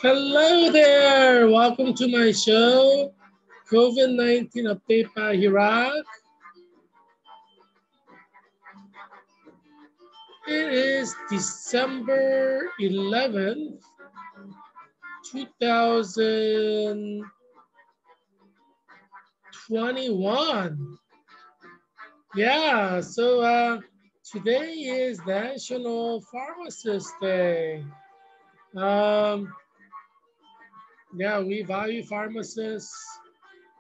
Hello there. Welcome to my show, COVID-19 Update by Heerak. It is December 11th, 2021. Yeah, so today is National Pharmacist Day. Yeah, we value pharmacists.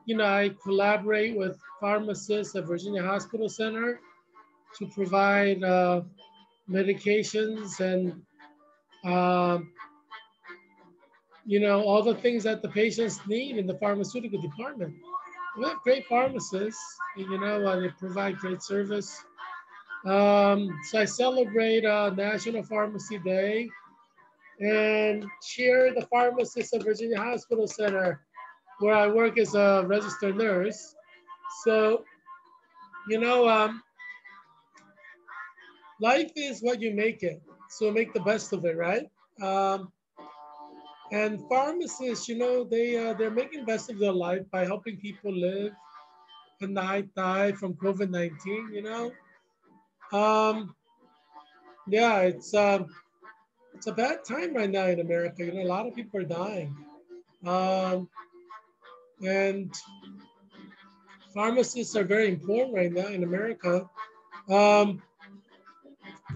I collaborate with pharmacists at Virginia Hospital Center to provide medications and, all the things that the patients need in the pharmaceutical department. We have great pharmacists, they provide great service. So I celebrate National Pharmacy Day and cheer the pharmacists at Virginia Hospital Center, where I work as a registered nurse. So, life is what you make it. So make the best of it, right? And pharmacists, they're making best of their life by helping people live and not die from COVID-19. Yeah, it's a bad time right now in America. A lot of people are dying. And pharmacists are very important right now in America.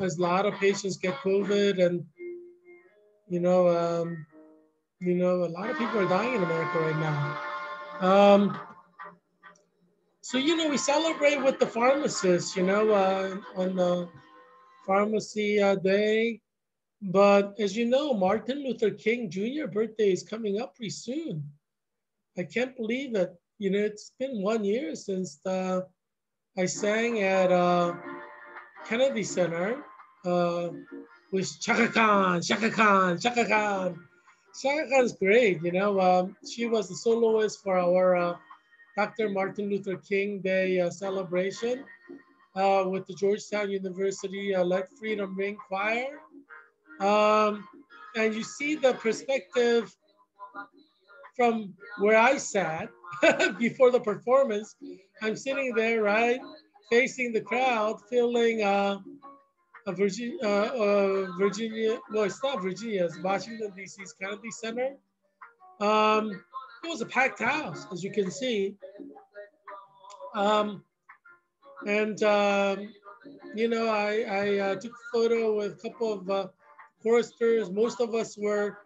As a lot of patients get COVID, and a lot of people are dying in America right now. So we celebrate with the pharmacists, on the Pharmacy Day. But as you know, Martin Luther King Jr. birthday is coming up pretty soon. I can't believe it. It's been 1 year since I sang at Kennedy Center with Chaka Khan, Chaka Khan, Chaka Khan. Chaka Khan's great, she was the soloist for our Dr. Martin Luther King Day celebration with the Georgetown University Let Freedom Ring Choir. And you see the perspective from where I sat before the performance. I'm sitting there, right, facing the crowd, feeling Virginia, well, it's not Virginia, it's Washington, D.C.'s Kennedy Center. It was a packed house, as you can see. I took a photo with a couple of choristers. Most of us were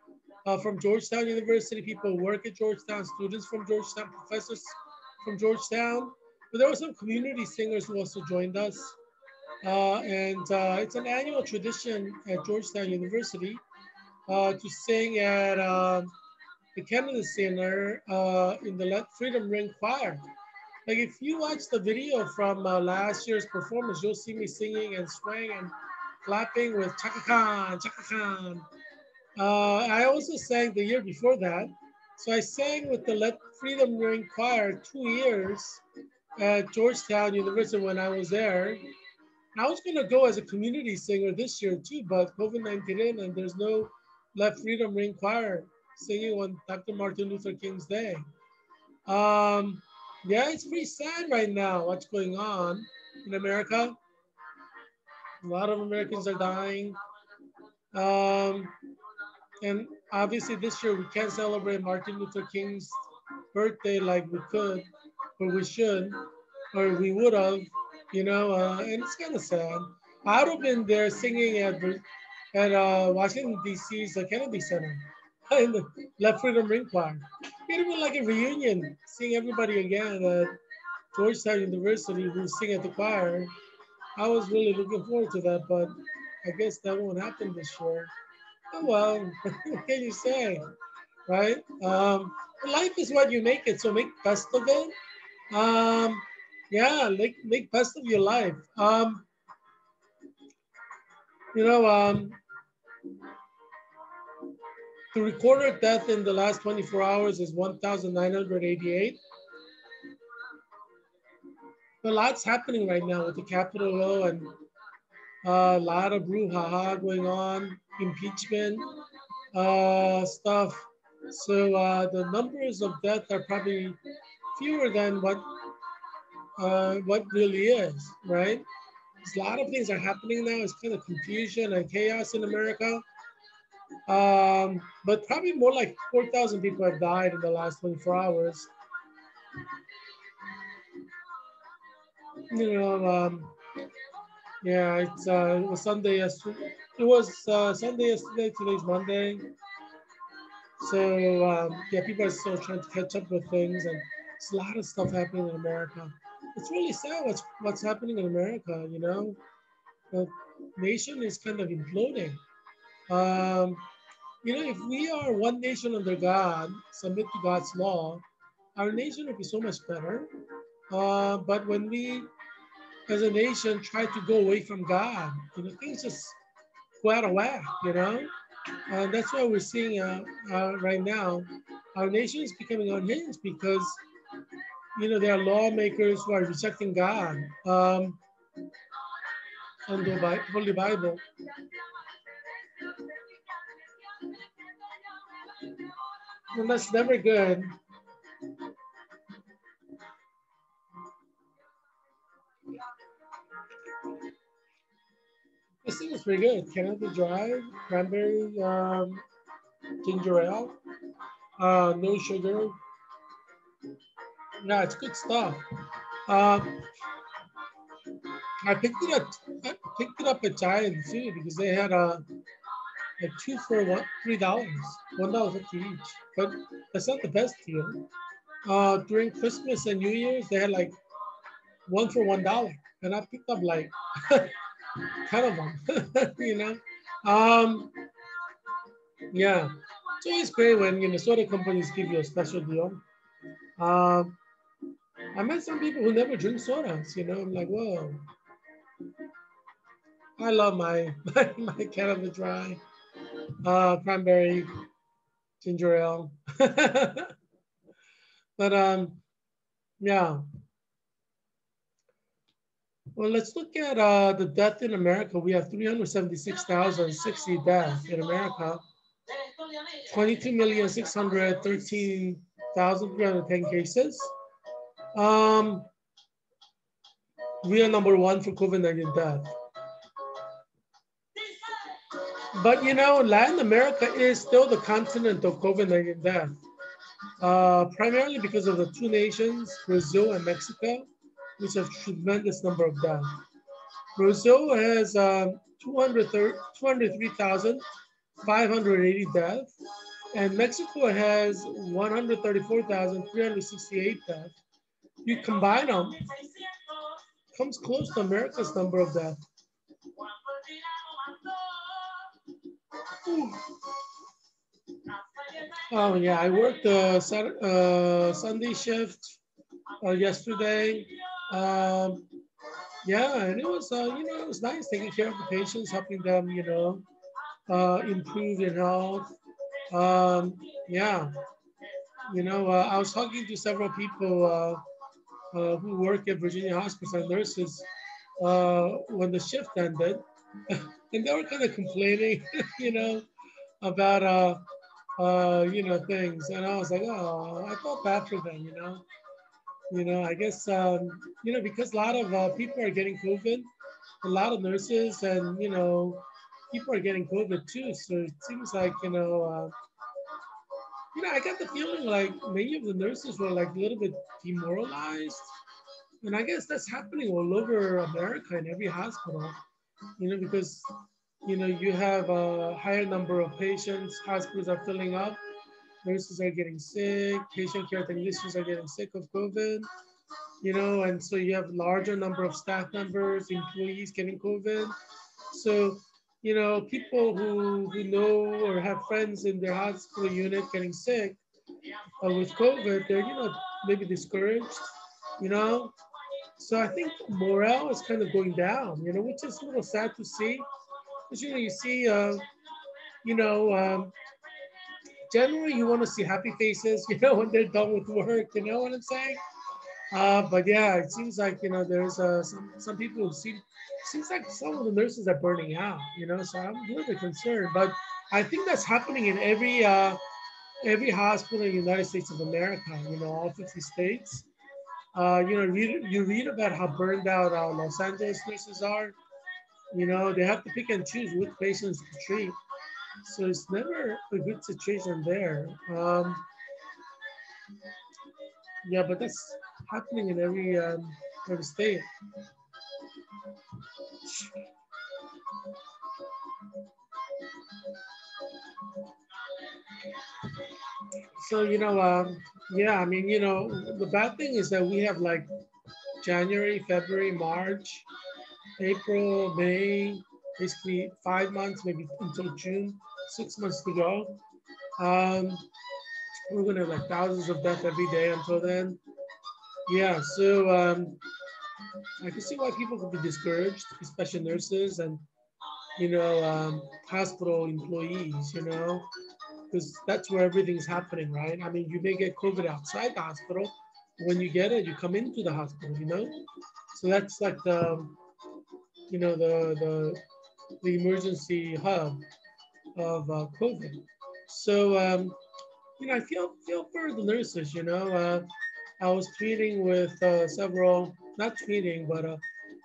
from Georgetown University. People work at Georgetown, students from Georgetown, professors from Georgetown. But there were some community singers who also joined us. It's an annual tradition at Georgetown University to sing at the Kennedy Center in the Let Freedom Ring Choir. Like if you watch the video from last year's performance, you'll see me singing and swaying and clapping with Chaka Khan, Chaka Khan. I also sang the year before that. So I sang with the Let Freedom Ring Choir 2 years at Georgetown University when I was there. I was gonna go as a community singer this year too, but COVID-19 in, and there's no Let Freedom Ring Choir singing on Dr. Martin Luther King's Day. Yeah, it's pretty sad right now what's going on in America. A lot of Americans are dying. And obviously this year we can't celebrate Martin Luther King's birthday like we could, or we should, or we would have, and it's kind of sad. I would have been there singing at Washington, D.C.'s Kennedy Center in the Let Freedom Ring Choir. It would have been like a reunion, seeing everybody again at Georgetown University who sing at the choir. I was really looking forward to that, but I guess that won't happen this year. Oh well, what can you say, right? Life is what you make it, so make best of it. Yeah, make best of your life. The recorded death in the last 24 hours is 1,988. A lot's happening right now with the Capitol Hill and a lot of brouhaha going on, impeachment. stuff. So the numbers of death are probably fewer than what really is, right? A lot of things are happening now. It's kind of confusion and chaos in America. But probably more like 4,000 people have died in the last 24 hours. You know, yeah, it was Sunday yesterday. It was Sunday yesterday. Today's Monday. So yeah, people are still trying to catch up with things, and there's a lot of stuff happening in America. It's really sad what's happening in America. You know, the nation is kind of imploding. Um, you know, if we are one nation under God, submit to God's law, our nation would be so much better. But when we, as a nation, try to go away from God, you know, things just go out of whack. You know, and that's why we're seeing right now, our nation is becoming unhinged because you know there are lawmakers who are rejecting God and the Holy Bible. And that's never good. This thing is pretty good. Canada Dry, cranberry, ginger ale, no sugar. Yeah, it's good stuff. Uh, I picked it up. I picked it up at Giant too because they had a two for $3, $1.50 each. But that's not the best deal. During Christmas and New Year's, they had like one for $1, and I picked up like 10 of them. You know, yeah. It's always great when you know soda companies give you a special deal. Um, I met some people who never drink sodas. You know, I'm like, whoa. I love my my Canada Dry, cranberry, ginger ale. But yeah. Well, let's look at the death in America. We have 376,060 deaths in America. 22,613,310 cases. Um, we are number one for COVID-19 death. But you know, Latin America is still the continent of COVID-19 death, primarily because of the two nations, Brazil and Mexico, which have tremendous number of deaths. Brazil has 203,580 deaths, and Mexico has 134,368 deaths. You combine them, comes close to America's number of deaths. Oh yeah, I worked Sunday shift yesterday. Um, yeah, and it was you know it was nice taking care of the patients, helping them you know improve their health. Yeah, you know I was talking to several people who work at Virginia Hospital, nurses, when the shift ended, and they were kind of complaining, you know, about you know things, and I was like, oh, I felt bad for them, you know. I guess you know because a lot of people are getting COVID, a lot of nurses, and you know, people are getting COVID too. So it seems like you know, I got the feeling like many of the nurses were like a little bit demoralized, and I guess that's happening all over America in every hospital. You know, because you know you have a higher number of patients, hospitals are filling up, nurses are getting sick, patient care technicians are getting sick of COVID, you know, and so you have larger number of staff members, employees getting COVID. So, you know, people who know or have friends in their hospital unit getting sick with COVID, they're, you know, maybe discouraged, you know. So I think morale is kind of going down, you know, which is a little sad to see. Because, you know, you see, you know, generally you want to see happy faces, you know, when they're done with work, you know what I'm saying? But yeah, it seems like, you know, there's some people who seems like some of the nurses are burning out, you know, so I'm a little bit concerned. But I think that's happening in every hospital in the United States of America, all 50 states. You read about how burned out Los Angeles nurses are. They have to pick and choose which patients to treat. So it's never a good situation there. Yeah, but that's happening in every state. So, yeah, I mean, the bad thing is that we have like January, February, March, April, May, basically 5 months, maybe until June, 6 months to go. Um, we're gonna have like thousands of deaths every day until then. Yeah, so I can see why people could be discouraged, especially nurses and hospital employees, because that's where everything's happening, right? I mean, you may get COVID outside the hospital. When you get it, you come into the hospital. So that's like the emergency hub of COVID. So I feel for the nurses. I was tweeting with several, not tweeting, but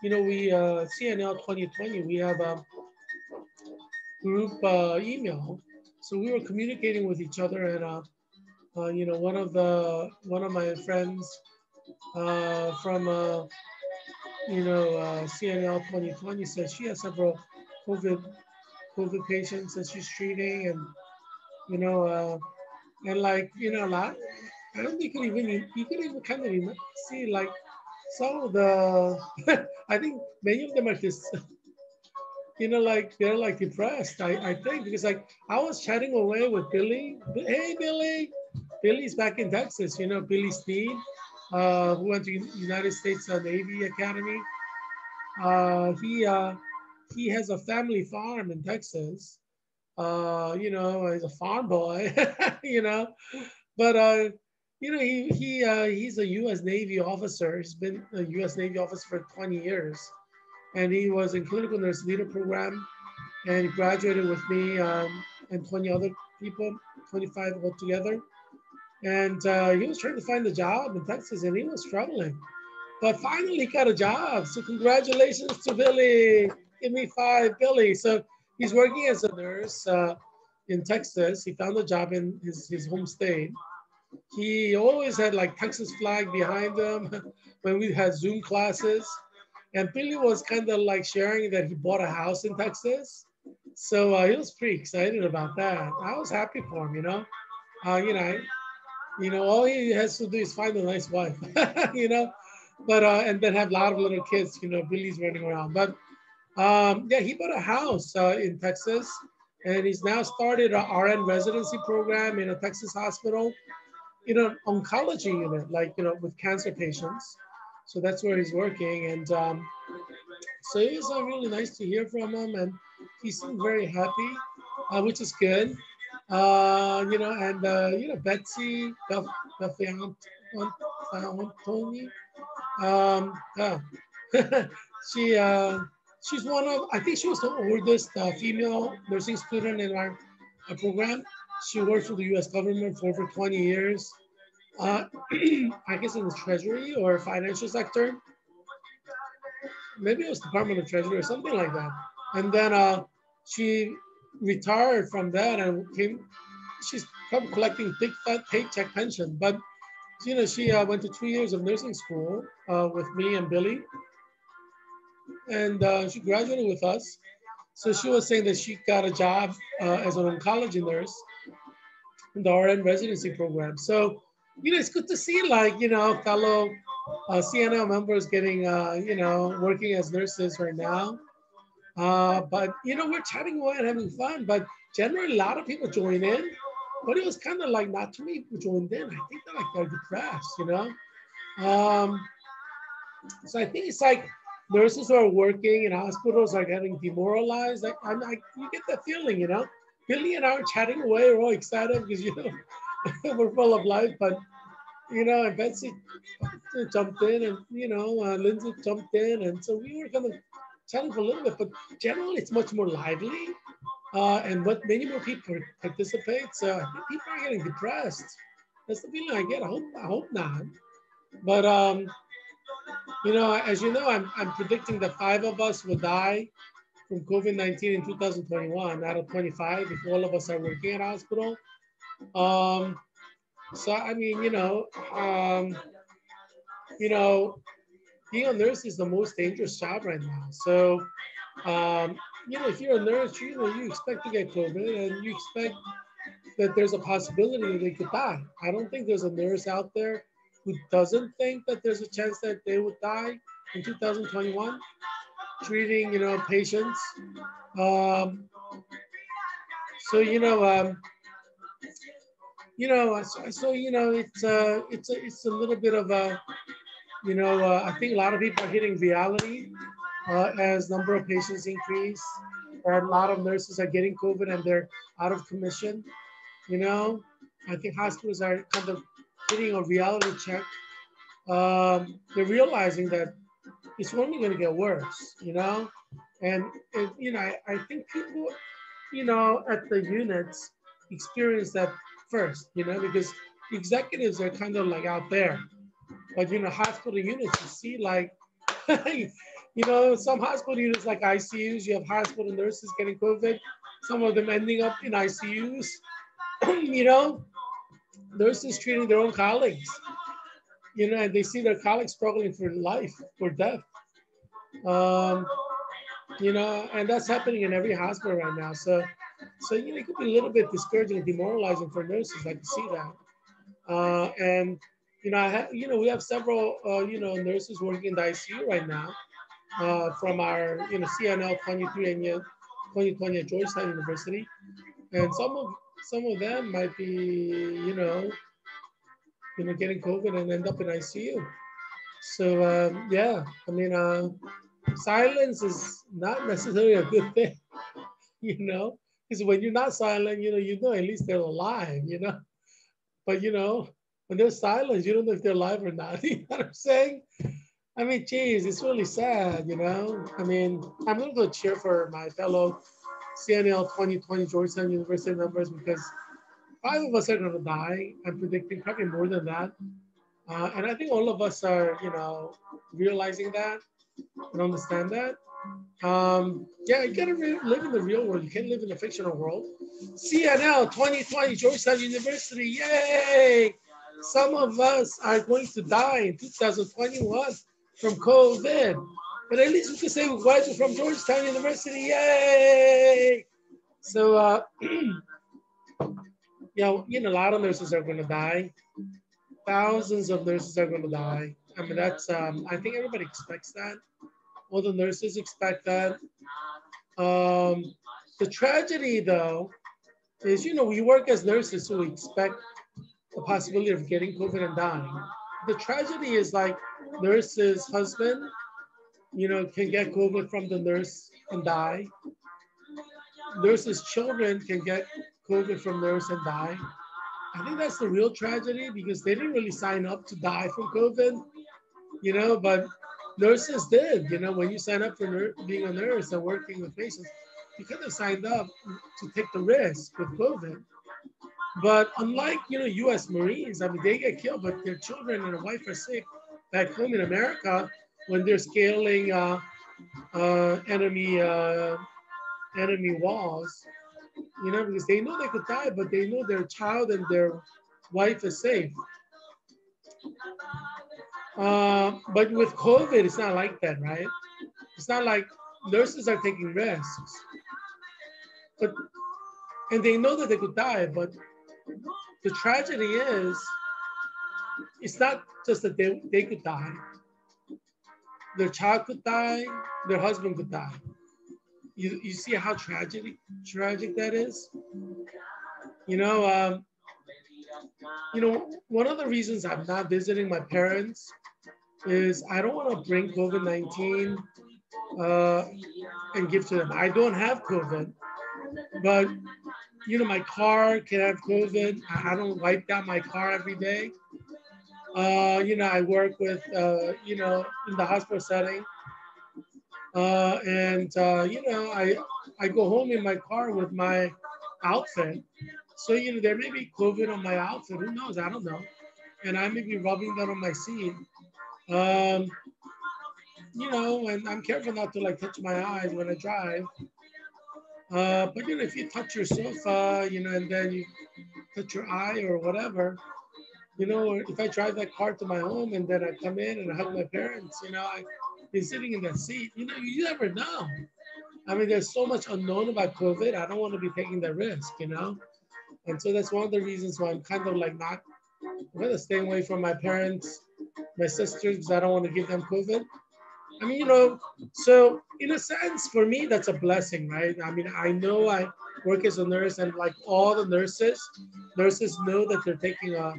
we CNL 2020. We have a group email, so we were communicating with each other, and one of my friends from CNL 2020 says she has several COVID COVID patients that she's treating, and you know, uh, and like a lot. I don't think you could even kind of see like some of the. I think many of them are just like they're like depressed. I think because like I was chatting away with Billy. Hey Billy, Billy's back in Texas. Billy Sneed, who went to United States Navy Academy. He has a family farm in Texas. He's a farm boy. you know, but he's a U.S. Navy officer. He's been a U.S. Navy officer for 20 years, and he was in clinical nurse leader program, and he graduated with me and 20 other people, 25 altogether. And he was trying to find a job in Texas, and he was struggling. But finally, he got a job. So congratulations to Billy. Give me five, Billy. So he's working as a nurse in Texas. He found a job in his home state. He always had like Texas flag behind him when we had Zoom classes. And Billy was kind of like sharing that he bought a house in Texas. So he was pretty excited about that. I was happy for him, uh, you know, all he has to do is find a nice wife, but and then have a lot of little kids, Billy's running around. But yeah, he bought a house in Texas, and he's now started a RN residency program in a Texas hospital, oncology unit, like, with cancer patients. So that's where he's working. And so it was really nice to hear from him, and he seemed very happy, which is good. And Betsy, Tony, yeah. she she's one of, I think she was the oldest female nursing student in our program. She worked for the U.S. government for over 20 years. I guess in the Treasury or financial sector. Maybe it was Department of Treasury or something like that. And then she retired from that and she's probably collecting big fat paycheck pension. But she went to 2 years of nursing school with me and Billy, and she graduated with us. So she was saying that she got a job as an oncology nurse in the RN residency program. So, it's good to see like, fellow CNL members getting, working as nurses right now. But, we're chatting away and having fun, but generally a lot of people join in, but it was kind of like not too many people joined in. I think they're depressed. Um, so I think it's like nurses who are working in hospitals are getting demoralized. Like, you get that feeling, Billy and I are chatting away, we're all excited because, we're full of life, but, and Betsy jumped in and, Lindsay jumped in. And so we were kind of chatting for a little bit, but generally it's much more lively. and what many more people participate. So I think people are getting depressed. That's the feeling I get. I hope not. But you know, as you know, I'm predicting that 5 of us will die from COVID-19 in 2021 out of 25 if all of us are working at hospital. Um, so I mean, you know, being a nurse is the most dangerous job right now. So um, if you're a nurse, you expect to get COVID and you expect that there's a possibility that they could die. I don't think there's a nurse out there who doesn't think that there's a chance that they would die in 2021 treating, patients. Um, so, it's a little bit of a, I think a lot of people are hitting reality as number of patients increase. Or a lot of nurses are getting COVID and they're out of commission. You know, I think hospitals are kind of hitting a reality check. They're realizing that it's only going to get worse, and I think people, at the units experience that first, because executives are kind of like out there, but hospital units, you see like, some hospital units like ICUs, you have hospital nurses getting COVID, some of them ending up in ICUs, you know, nurses treating their own colleagues, and they see their colleagues struggling for life, for death. Um, and that's happening in every hospital right now. So it could be a little bit discouraging and demoralizing for nurses. I can see that. And we have several nurses working in the ICU right now from our CNL 23 and 2020 at Georgetown University, and some of them might be getting COVID and end up in ICU. So yeah, I mean, silence is not necessarily a good thing, because when you're not silent, at least they're alive, But when they're silent, you don't know if they're alive or not. You know what I'm saying? I mean, geez, it's really sad, I mean, I'm gonna go cheer for my fellow CNL 2020 Georgetown University members because 5 of us are gonna die. I'm predicting probably more than that. And I think all of us are, realizing that and understand that. Yeah, you gotta live in the real world. You can't live in a fictional world. CNL 2020 Georgetown University, yay! Some of us are going to die in 2021 from COVID. But at least we can say we graduated from Georgetown University, yay! So, a lot of nurses are gonna die. Thousands of nurses are gonna die. I mean, that's, I think everybody expects that. All the nurses expect that. The tragedy, though, is we work as nurses, so we expect the possibility of getting COVID and dying. The tragedy is like nurse's husband, can get COVID from the nurse and die. Nurse's children can get COVID from nurse and die. I think that's the real tragedy because they didn't really sign up to die from COVID, but nurses did, when you sign up for being a nurse and working with patients, you could have signed up to take the risk with COVID. But unlike, U.S. Marines, I mean, they get killed, but their children and their wife are sick back home in America when they're scaling enemy walls, because they know they could die, but they know their child and their wife is safe. But with COVID, it's not like that, right? It's not like nurses are taking risks, and they know that they could die, but the tragedy is, it's not just that they could die. Their child could die, their husband could die. You see how tragic that is? One of the reasons I'm not visiting my parents is I don't want to bring COVID-19 and give to them. I don't have COVID, but my car can have COVID. I don't wipe down my car every day. I work with, in the hospital setting. And I I go home in my car with my outfit. So, there may be COVID on my outfit. Who knows? I don't know. And I may be rubbing that on my seat. Um, and I'm careful not to like touch my eyes when I drive. But if you touch your sofa, and then you touch your eye or whatever, if I drive that car to my home and then I come in and I hug my parents, I've been sitting in that seat, you never know. I mean, there's so much unknown about COVID. I don't want to be taking that risk, And so that's one of the reasons why I'm kind of like I'm going to stay away from my parents, my sisters, because I don't want to give them COVID. I mean, so in a sense, for me, that's a blessing, right? I mean, I know I work as a nurse and like all the nurses know that they're taking a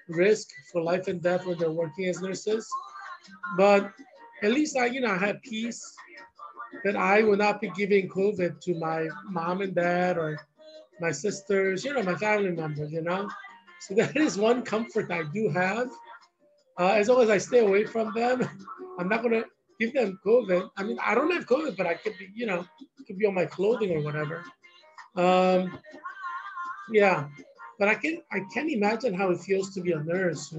risk for life and death when they're working as nurses. But at least I have peace that I will not be giving COVID to my mom and dad or my sisters, my family members, So that is one comfort I do have. As long as I stay away from them, I'm not going to give them COVID. I mean, I don't have COVID, but I could be, could be on my clothing or whatever. Yeah, but I can't imagine how it feels to be a nurse,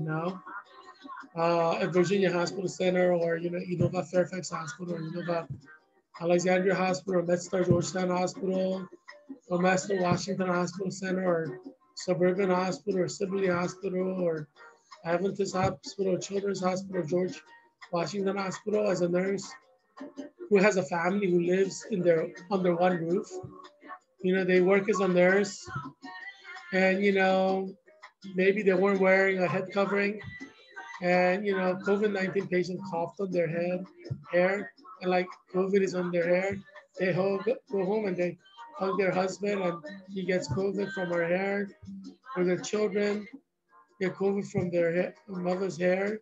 at Virginia Hospital Center or, Innova Fairfax Hospital or Innova Alexandria Hospital or MedStar Georgetown Hospital or Master Washington Hospital Center or Suburban Hospital or Sibley Hospital or Adventist Hospital, Children's Hospital, George Washington Hospital as a nurse who has a family who lives under one roof. They work as a nurse and, maybe they weren't wearing a head covering and, COVID-19 patient coughed on their hair, and like COVID is on their hair. They go home and they hug their husband and he gets COVID from her hair, or their children get COVID from their mother's hair.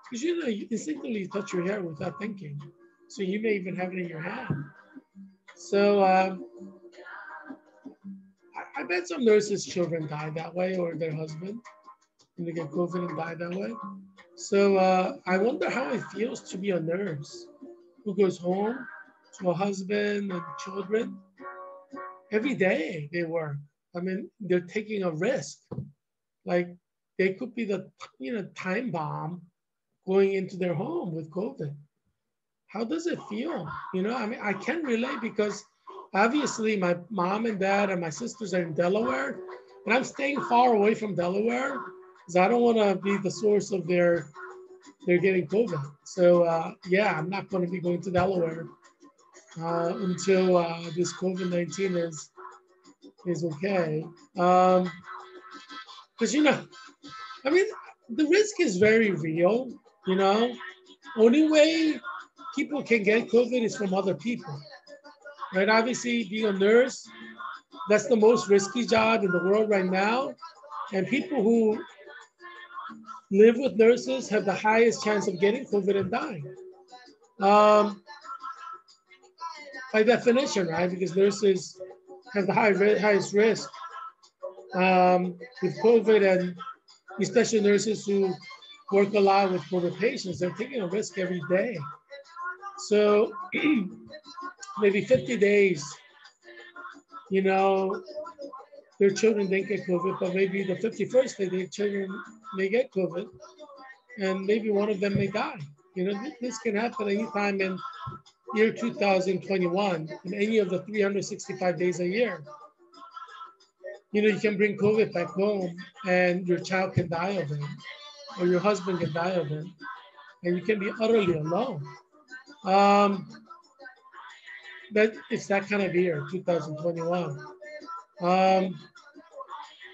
Because you instinctively touch your hair without thinking. So you may even have it in your hand. So I bet some nurses' children die that way, or their husband, and they get COVID and die that way. So I wonder how it feels to be a nurse who goes home to a husband and children. Every day they work. I mean, they're taking a risk. Like they could be the time bomb going into their home with COVID. How does it feel? I mean, I can relate because obviously my mom and dad and my sisters are in Delaware, and I'm staying far away from Delaware because I don't want to be the source of they're getting COVID. So yeah, I'm not going to be going to Delaware until this COVID-19 is okay. Because I mean, the risk is very real. Only way people can get COVID is from other people, right? Obviously, being a nurse, that's the most risky job in the world right now. And people who live with nurses have the highest chance of getting COVID and dying. By definition, right? Because nurses have the highest risk with COVID, and especially nurses who work a lot with COVID patients. They're taking a risk every day. So maybe 50 days, their children didn't get COVID, but maybe the 51st day, their children may get COVID, and maybe one of them may die. This can happen anytime in year 2021, in any of the 365 days a year. You can bring COVID back home and your child can die of it, or your husband can die of it, and you can be utterly alone. That it's that kind of year, 2021. And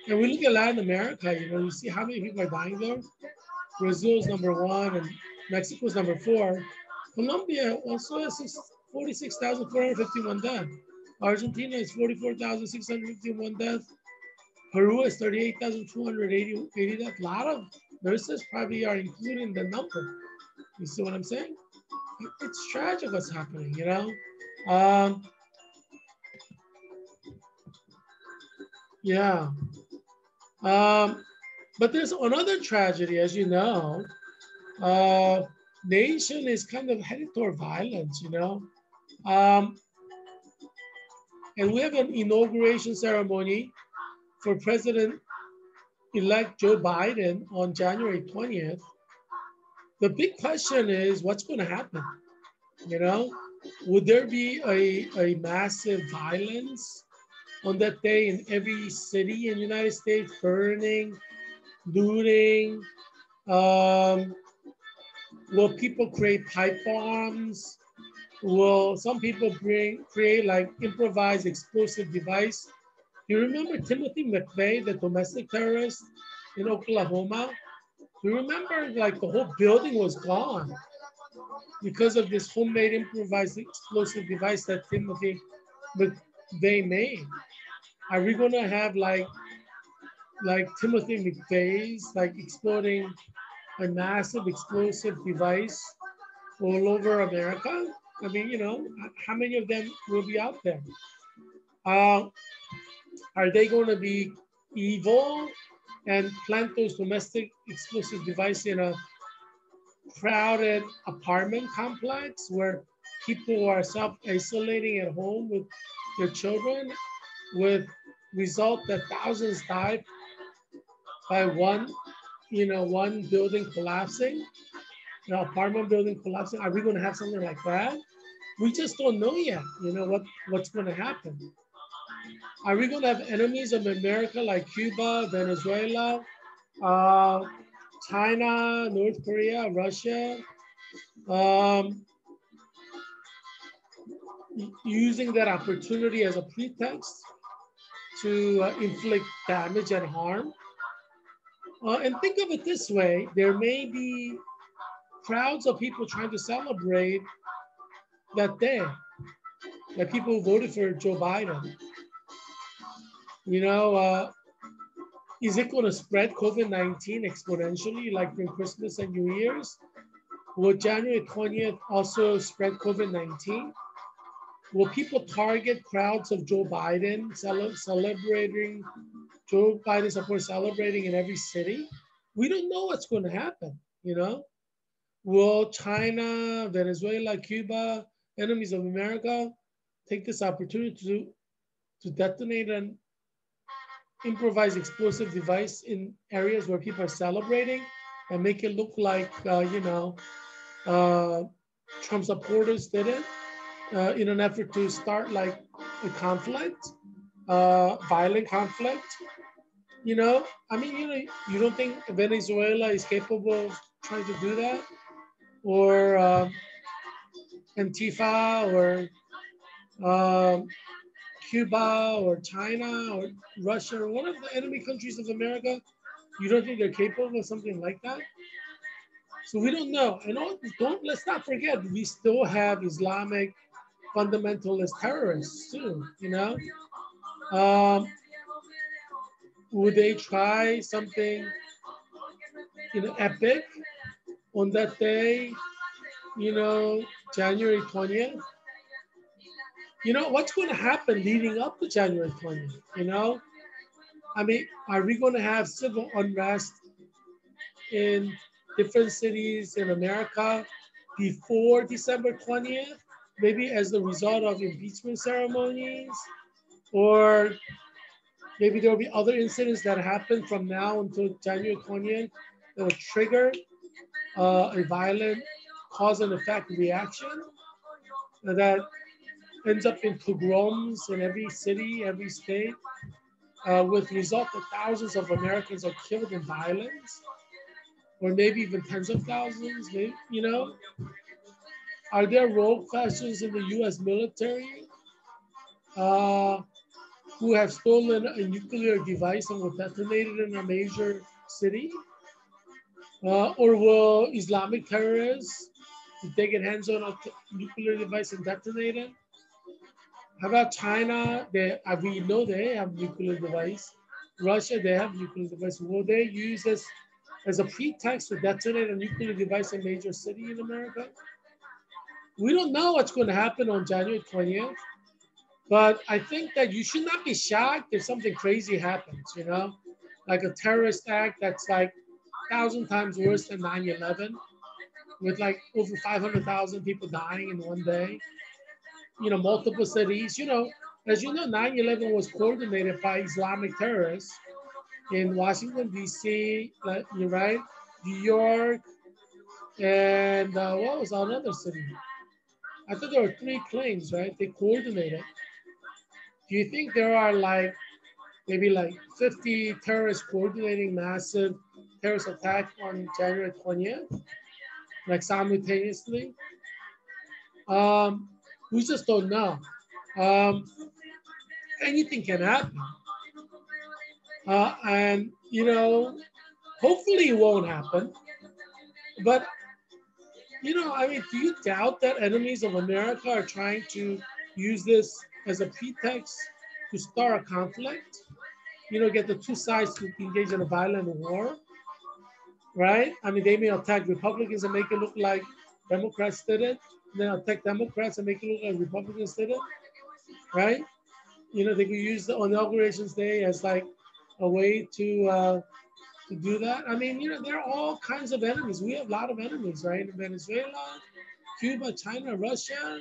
we look at Latin America, you see how many people are dying there. Brazil is number 1 and Mexico is number 4. Colombia also has 46,451 deaths. Argentina is 44,651 deaths. Peru is 38,280 deaths. A lot of nurses probably are included in the number. You see what I'm saying? It's tragic what's happening, Yeah. But there's another tragedy, as you know. Nation is kind of headed toward violence, and we have an inauguration ceremony for President-elect Joe Biden on January 20th, the big question is what's going to happen? You know, would there be a massive violence on that day in every city in the United States, burning, looting? Will people create pipe bombs? Will some people create like improvised explosive device? You remember Timothy McVeigh, the domestic terrorist in Oklahoma? You remember like the whole building was gone because of this homemade improvised explosive device that Timothy McVeigh made. Are we gonna have like Timothy McVeigh's like exploding a massive explosive device all over America? I mean, you know, how many of them will be out there? Are they going to be evil and plant those domestic explosive devices in a crowded apartment complex where people are self-isolating at home with their children, with result that thousands died by one building collapsing, apartment building collapsing? Are we going to have something like that? We just don't know yet, you know, what's going to happen. Are we going to have enemies of America like Cuba, Venezuela, China, North Korea, Russia, using that opportunity as a pretext to inflict damage and harm? And think of it this way, there may be crowds of people trying to celebrate that day, like people who voted for Joe Biden. You know, is it going to spread COVID-19 exponentially like during Christmas and New Year's? Will January 20th also spread COVID-19? Will people target crowds of Joe Biden celebrating, Joe Biden support celebrating in every city? We don't know what's going to happen, you know? Will China, Venezuela, Cuba, enemies of America, take this opportunity to detonate an improvised explosive device in areas where people are celebrating and make it look like, Trump supporters did it in an effort to start like a conflict, violent conflict? You know, I mean, you don't think Venezuela is capable of trying to do that? Or Antifa, or Cuba, or China, or Russia, or one of the enemy countries of America? You don't think they're capable of something like that? So we don't know. And let's not forget, we still have Islamic fundamentalist terrorists too, you know? Would they try something, epic on that day, January 20th? You know, what's going to happen leading up to January 20th, you know? I mean, are we going to have civil unrest in different cities in America before December 20th? Maybe as the result of impeachment ceremonies? Or maybe there will be other incidents that happen from now until January 20th that will trigger a violent cause and effect reaction that ends up in pogroms in every city, every state, with the result that thousands of Americans are killed in violence, or maybe even tens of thousands, maybe, you know? Are there rogue factions in the US military who have stolen a nuclear device and will detonate it in a major city? Or will Islamic terrorists take their hands on a nuclear device and detonate it? How about China? We know they have nuclear device. Russia, they have nuclear device. Will they use this as a pretext to detonate a nuclear device in a major city in America? We don't know what's going to happen on January 20th, but I think that you should not be shocked if something crazy happens, you know, like a terrorist act that's like 1,000 times worse than 9/11, with like over 500,000 people dying in one day, you know, multiple cities, you know, As you know, 9/11 was coordinated by Islamic terrorists in Washington, D.C., you're right, New York, and what was another city? I thought there were 3 planes, right? They coordinated. Do you think there are like maybe like 50 terrorists coordinating massive terrorist attack on January 20th, like simultaneously? We just don't know. Anything can happen. And, you know, hopefully it won't happen. But, you know, I mean, do you doubt that enemies of America are trying to use this as a pretext to start a conflict? You know, get the 2 sides to engage in a violent war, right? I mean, they may attack Republicans and make it look like Democrats did it, and then attack Democrats and make it look like Republicans did it, right? You know, they could use the Inauguration's Day as like a way to do that. I mean, you know, there are all kinds of enemies. We have a lot of enemies, right? In Venezuela, Cuba, China, Russia.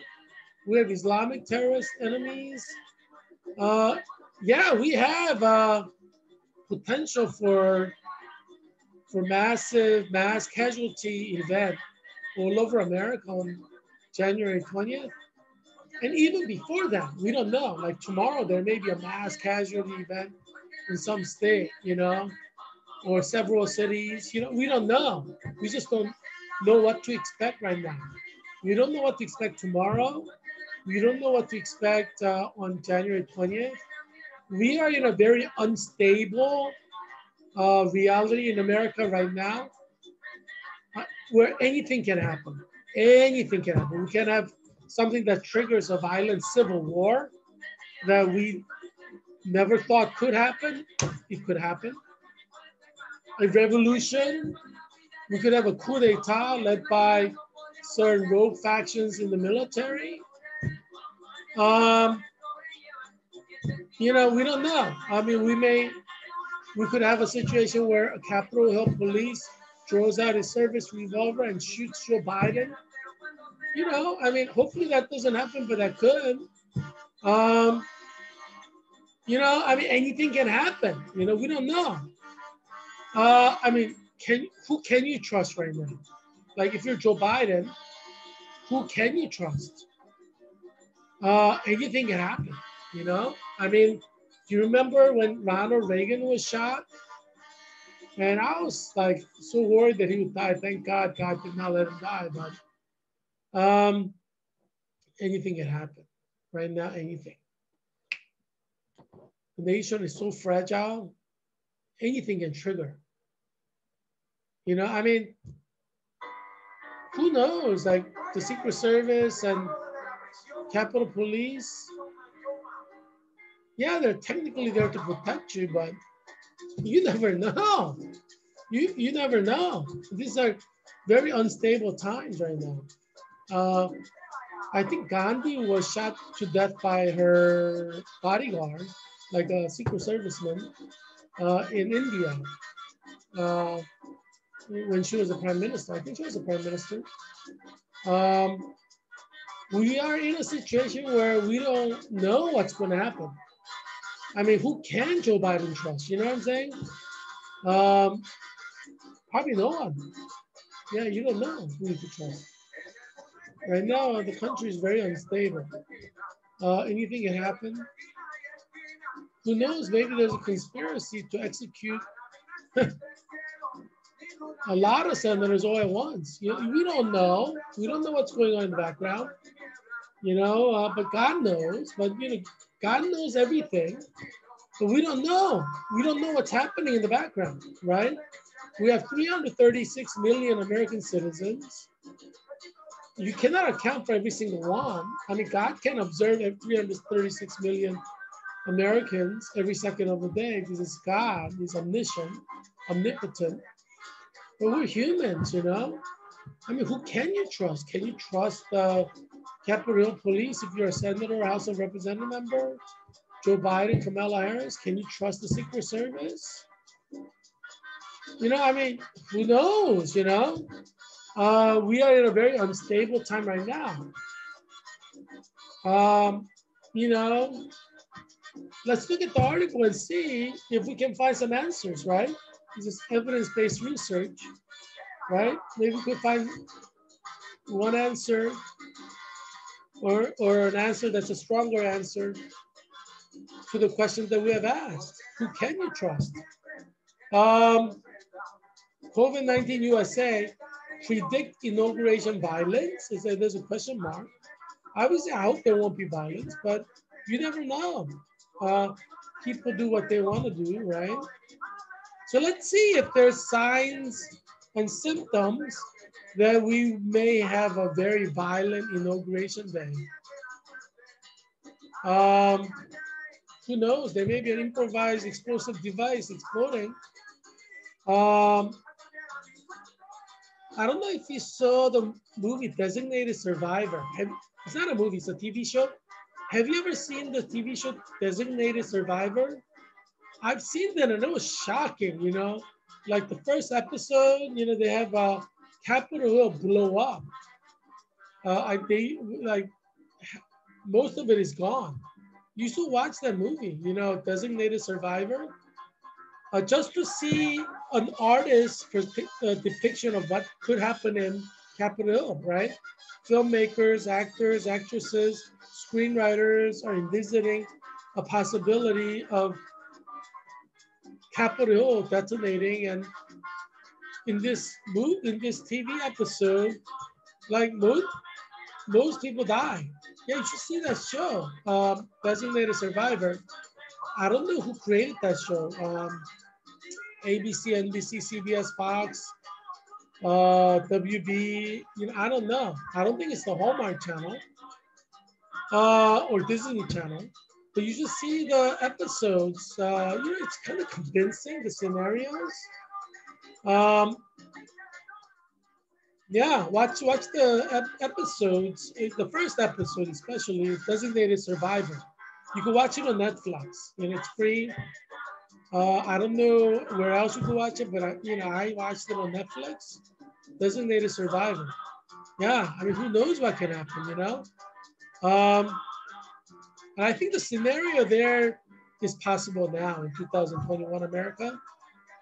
We have Islamic terrorist enemies. Yeah, we have potential for mass casualty event all over America on January 20th. And even before that, we don't know. Like tomorrow, there may be a mass casualty event in some state, you know, or several cities. You know, we don't know. We just don't know what to expect right now. We don't know what to expect tomorrow. We don't know what to expect on January 20th. We are in a very unstable reality in America right now, where anything can happen. Anything can happen. We can have something that triggers a violent civil war that we never thought could happen. It could happen. A revolution. We could have a coup d'etat led by certain rogue factions in the military. You know, we don't know. I mean, we could have a situation where a Capitol Hill police draws out his service revolver and shoots Joe Biden. You know, I mean, hopefully that doesn't happen, but that could. You know, I mean, anything can happen. You know, we don't know. I mean, who can you trust right now? Like, if you're Joe Biden, who can you trust? Anything can happen. You know, I mean, do you remember when Ronald Reagan was shot? And I was like so worried that he would die. Thank God, God did not let him die. But anything can happen right now. Anything. The nation is so fragile. Anything can trigger. You know, I mean, who knows? Like the Secret Service and Capitol Police. Yeah, they're technically there to protect you, but you never know. You never know. These are very unstable times right now. I think Gandhi was shot to death by her bodyguard, like a Secret Serviceman, in India when she was a prime minister. I think she was a prime minister. We are in a situation where we don't know what's going to happen. I mean, who can Joe Biden trust? You know what I'm saying? Probably no one. Yeah, you don't know who you can trust. Right now, the country is very unstable. Anything can happen. Who knows? Maybe there's a conspiracy to execute a lot of senators all at once. You know, we don't know. We don't know what's going on in the background. You know, but God knows. But you know, God knows everything. But we don't know. We don't know what's happening in the background, right? We have 336 million American citizens. You cannot account for every single one. I mean, God can observe 336 million Americans every second of the day because it's God. He's omniscient, omnipotent. But we're humans, you know? I mean, who can you trust? Can you trust the Capitol Hill Police if you're a senator or House of Representative member? Joe Biden, Kamala Harris? Can you trust the Secret Service? You know, I mean, who knows, you know? We are in a very unstable time right now. You know, let's look at the article and see if we can find some answers, right? This is evidence-based research, right? Maybe we could find one answer or an answer that's a stronger answer to the question that we have asked. Who can you trust? COVID-19 USA predict inauguration violence? There's a question mark. Obviously, I hope there won't be violence, but you never know. People do what they want to do, right? So let's see if there's signs and symptoms that we may have a very violent inauguration day. Who knows? There may be an improvised explosive device exploding. I don't know if you saw the movie Designated Survivor. It's not a movie, it's a TV show. Have you ever seen the TV show Designated Survivor? I've seen that and it was shocking, you know. Like the first episode, you know, they have Capitol Hill blow up. Most of it is gone. You should watch that movie, you know, Designated Survivor. Just to see an artist's depiction of what could happen in Capitol Hill, right? Filmmakers, actors, actresses, screenwriters are envisioning a possibility of Capitol Hill detonating, and in this TV episode, like most people die. Yeah, you should see that show, Designated Survivor. I don't know who created that show. ABC, NBC, CBS, Fox, WB. You know, I don't know. I don't think it's the Hallmark Channel or Disney Channel. But you should see the episodes. You know, it's kind of convincing, the scenarios. Yeah, watch the episodes. The first episode, especially, Designated Survivor. You can watch it on Netflix, and it's free. I don't know where else you can watch it, but I watched it on Netflix. Designated Survivor. Yeah, I mean, who knows what can happen, you know? And I think the scenario there is possible now in 2021 America.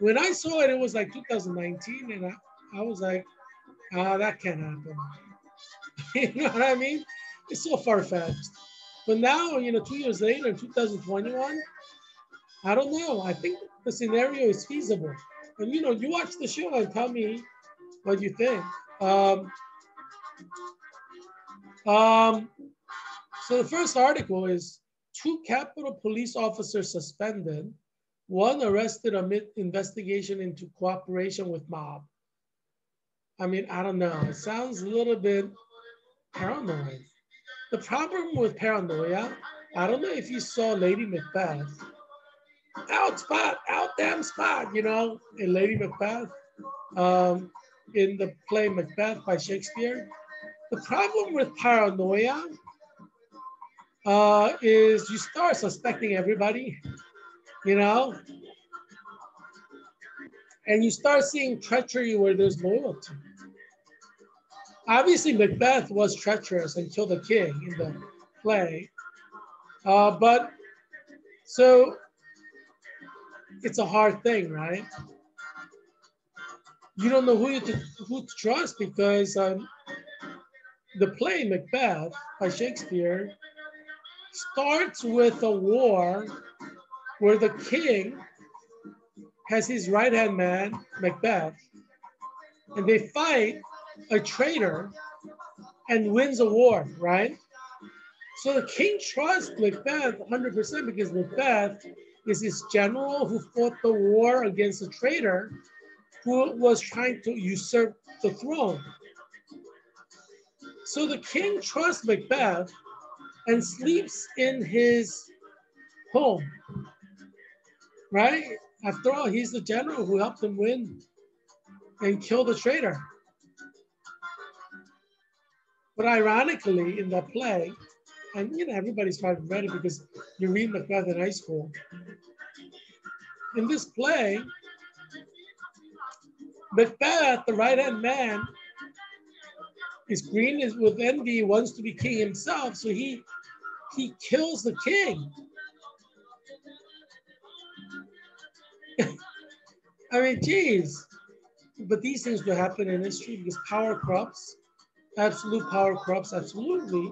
When I saw it, it was like 2019, and I was like, that can't happen. You know what I mean? It's so far-fetched. But now, you know, 2 years later, in 2021, I don't know. I think the scenario is feasible. And, you know, you watch the show and tell me what you think. So the first article is 2 Capitol police officers suspended, 1 arrested amid investigation into cooperation with mob. I mean, I don't know. It sounds a little bit paranoid. The problem with paranoia, I don't know if you saw Lady Macbeth. Out spot, out damn spot, you know, in Lady Macbeth, in the play Macbeth by Shakespeare. The problem with paranoia is you start suspecting everybody, you know, and you start seeing treachery where there's loyalty. Obviously, Macbeth was treacherous and killed the king in the play, but so it's a hard thing, right? You don't know who to trust because the play Macbeth by Shakespeare starts with a war where the king has his right-hand man, Macbeth, and they fight a traitor and wins a war, right? So the king trusts Macbeth 100% because Macbeth is his general who fought the war against a traitor who was trying to usurp the throne. So the king trusts Macbeth and sleeps in his home, right? After all, he's the general who helped him win and kill the traitor. But ironically, in the play, and you know, everybody's probably read it because you read Macbeth in high school. In this play, Macbeth, the right-hand man, is green with envy, wants to be king himself, so he kills the king. I mean, geez. But these things will happen in history because power corrupts. Absolute power corrupts, absolutely.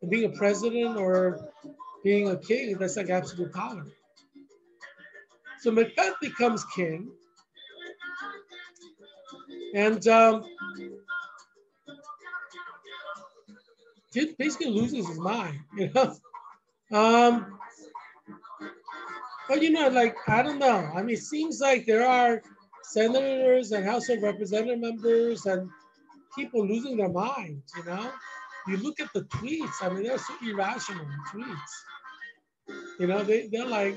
And being a president or being a king, that's like absolute power. So Macbeth becomes king, and he basically loses his mind, you know. Um, but you know, like I don't know. I mean, it seems like there are senators and House of Representative members and people losing their minds. You know, you look at the tweets. I mean, they're so irrational tweets. You know, they're like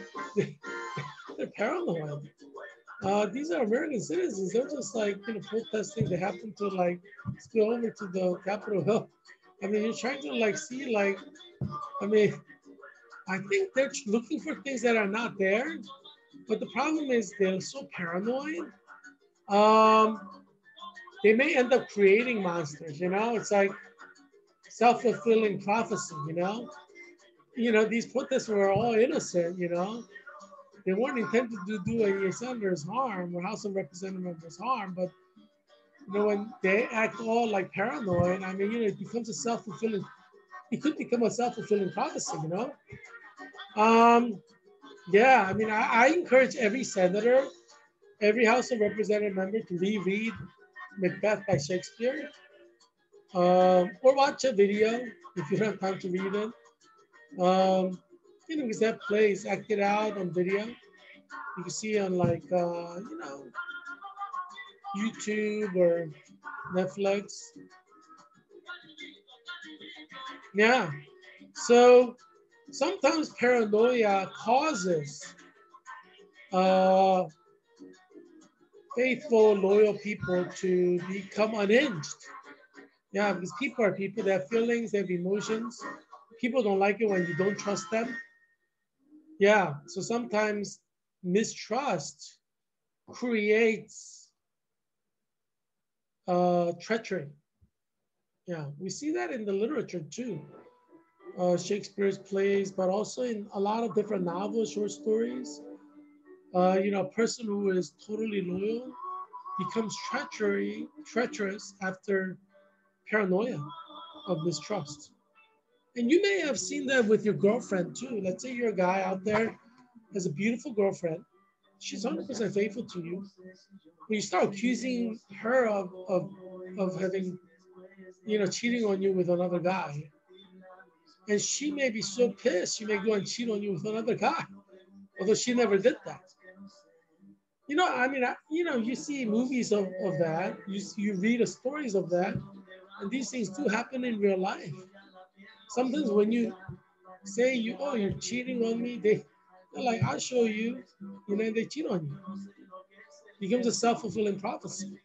they're paranoid. These are American citizens. They're just like, you know, protesting. They happen to like spill over to the Capitol Hill. I mean, you're trying to like see like, I mean, I think they're looking for things that are not there. But the problem is they're so paranoid. Um, they may end up creating monsters. You know, it's like self-fulfilling prophecy. You know, these protests were all innocent. You know, they weren't intended to do any senators harm or House of Representative members harm, but you know, when they act all like paranoid, I mean, you know, it becomes a self-fulfilling, it could become a self-fulfilling prophecy, you know? Yeah, I mean, I encourage every senator, every House of Representative member to reread Macbeth by Shakespeare, or watch a video if you don't have time to read it. You know, because that plays acted out on video. You can see on like, you know, YouTube or Netflix. Yeah. So sometimes paranoia causes uh, faithful, loyal people to become unhinged. Yeah, because people are people, they have feelings, they have emotions. People don't like it when you don't trust them. Yeah, so sometimes mistrust creates treachery. Yeah, we see that in the literature too. Shakespeare's plays, but also in a lot of different novels, short stories. You know, a person who is totally loyal becomes treacherous after paranoia of mistrust. And you may have seen that with your girlfriend too. Let's say you're a guy out there has a beautiful girlfriend. She's 100% faithful to you. When you start accusing her of having, you know, cheating on you with another guy, and she may be so pissed, she may go and cheat on you with another guy, although she never did that. You know, I mean, you know, you see movies of that, you read the stories of that, and these things do happen in real life. Sometimes when you say oh, you're cheating on me, they're like, I'll show you, you know, and they cheat on you. It becomes a self-fulfilling prophecy.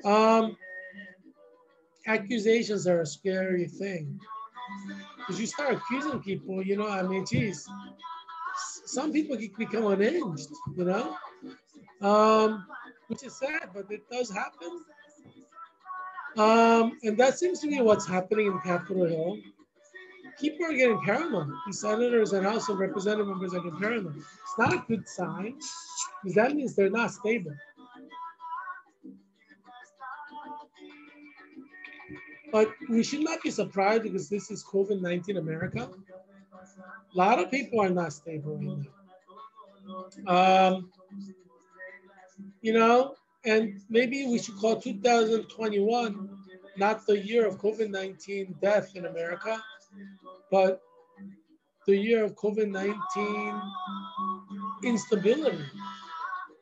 Um, Accusations are a scary thing because you start accusing people, you know, I mean, geez, some people can become unhinged, you know, which is sad, but it does happen. And that seems to be what's happening in Capitol Hill. People are getting paranoid. The senators and House of Representative members are getting paranoid. It's not a good sign because that means they're not stable. But we should not be surprised because this is COVID-19 America. A lot of people are not stable right now. You know, and maybe we should call 2021 not the year of COVID-19 death in America, but the year of COVID-19 instability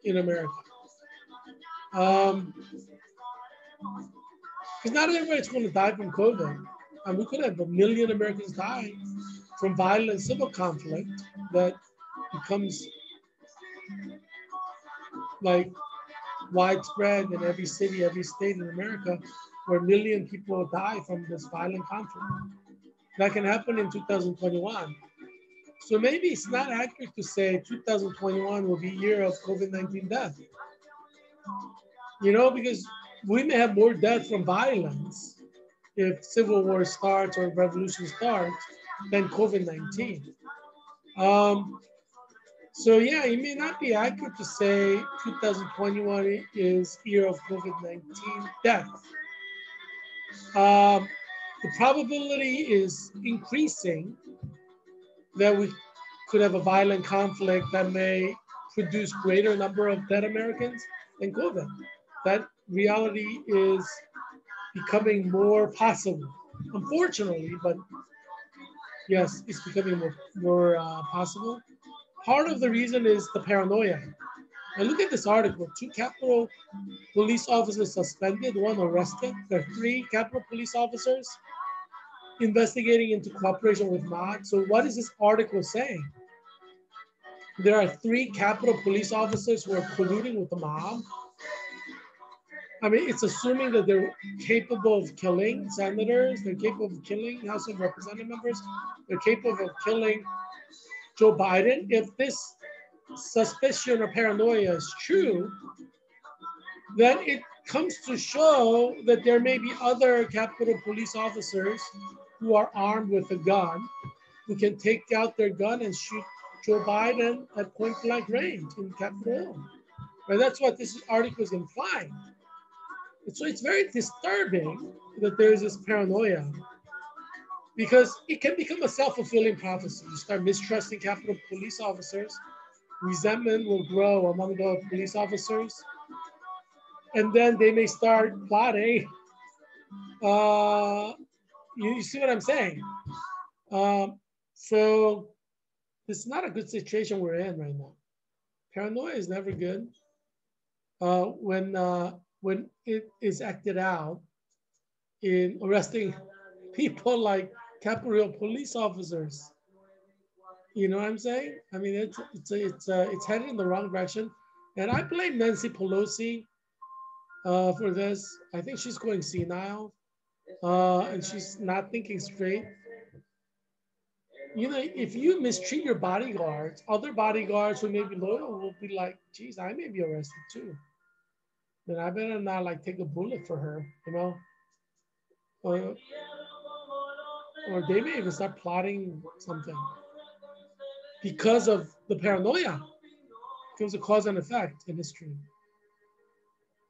in America. Because not everybody's going to die from COVID. And we could have 1 million Americans die from violent civil conflict that becomes like widespread in every city, every state in America, where 1 million people die from this violent conflict. That can happen in 2021. So maybe it's not accurate to say 2021 will be a year of COVID-19 death. You know, because we may have more death from violence if civil war starts or revolution starts than COVID-19. So yeah, it may not be accurate to say 2021 is year of COVID-19 death. Um, the probability is increasing that we could have a violent conflict that may produce greater number of dead Americans than COVID. That reality is becoming more possible, unfortunately, but yes, it's becoming more possible. Part of the reason is the paranoia. And look at this article, 2 Capitol police officers suspended, 1 arrested. There are 3 Capitol police officers investigating into cooperation with mob. So what is this article saying? There are 3 Capitol police officers who are colluding with the mob. I mean, it's assuming that they're capable of killing senators, they're capable of killing House of Representative members, they're capable of killing Joe Biden. If this suspicion or paranoia is true, then it comes to show that there may be other Capitol police officers who are armed with a gun, who can take out their gun and shoot Joe Biden at point blank range in Capitol Hill. And that's what this article is implying. So it's very disturbing that there's this paranoia, because it can become a self-fulfilling prophecy. You start mistrusting Capitol police officers, resentment will grow among the police officers, and then they may start plotting. You see what I'm saying? So it's not a good situation we're in right now. Paranoia is never good. When it is acted out in arresting people like Capitol police officers. You know what I'm saying? I mean, it's headed in the wrong direction, and I blame Nancy Pelosi for this. I think she's going senile, and she's not thinking straight. You know, if you mistreat your bodyguards, other bodyguards who may be loyal will be like, geez, I may be arrested too. Then I better not like take a bullet for her, you know? Or they may even start plotting something because of the paranoia. Because of cause and effect in history.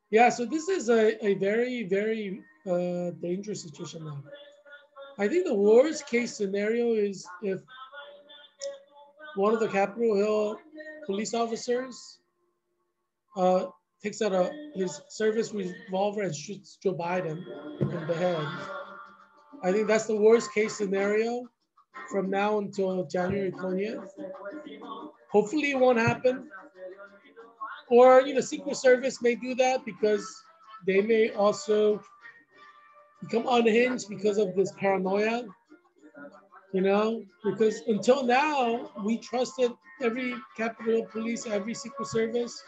Yeah, so this is a very, very dangerous situation now. I think the worst case scenario is if one of the Capitol Hill police officers takes out his service revolver and shoots Joe Biden in the head. I think that's the worst case scenario from now until January 20th. Hopefully it won't happen. Or, you know, Secret Service may do that because they may also become unhinged because of this paranoia, you know, because until now, we trusted every Capitol Police, every Secret Service,